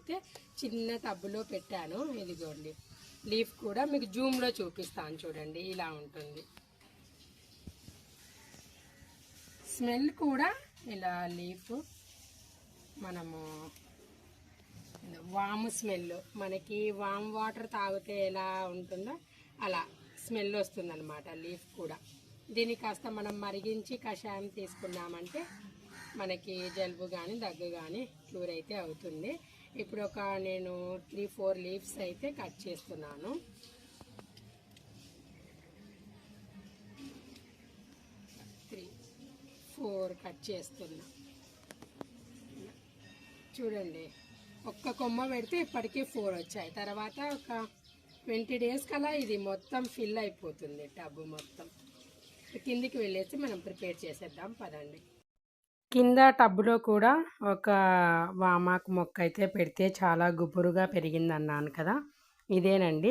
అయితే చిన్న టబ్బులో పెట్టాను. ఇదిగోండి లీఫ్ కూడా మీకు జూమ్లో చూపిస్తాను చూడండి, ఇలా ఉంటుంది. స్మెల్ కూడా ఇలా లీఫ్ మనము వాము స్మెల్, మనకి వామ్ వాటర్ తాగితే ఎలా ఉంటుందో అలా స్మెల్ వస్తుందన్నమాట లీఫ్ కూడా. దీన్ని కాస్త మనం మరిగించి కషాయం తీసుకున్నామంటే మనకి జలుబు కానీ దగ్గు కానీ క్యూర్ అయితే అవుతుంది. ఇప్పుడు నేను 3-4 లీవ్స్ అయితే కట్ చేస్తున్నాను. కట్ చేస్తున్నా. చూడండి, ఒక్క కొమ్మ పెడితే ఇప్పటికీ 4 వచ్చాయి. తర్వాత ఒక 20 డేస్ కల్లా ఇది మొత్తం ఫిల్ అయిపోతుంది టబ్ మొత్తం. కిందికి వెళ్ళేసి మనం ప్రిపేర్ చేసేద్దాం పదండి. కింద టబ్లో కూడా ఒక వామాకు మొక్క అయితే పెడితే చాలా గుబురుగా పెరిగిందన్నాను కదా, ఇదేనండి.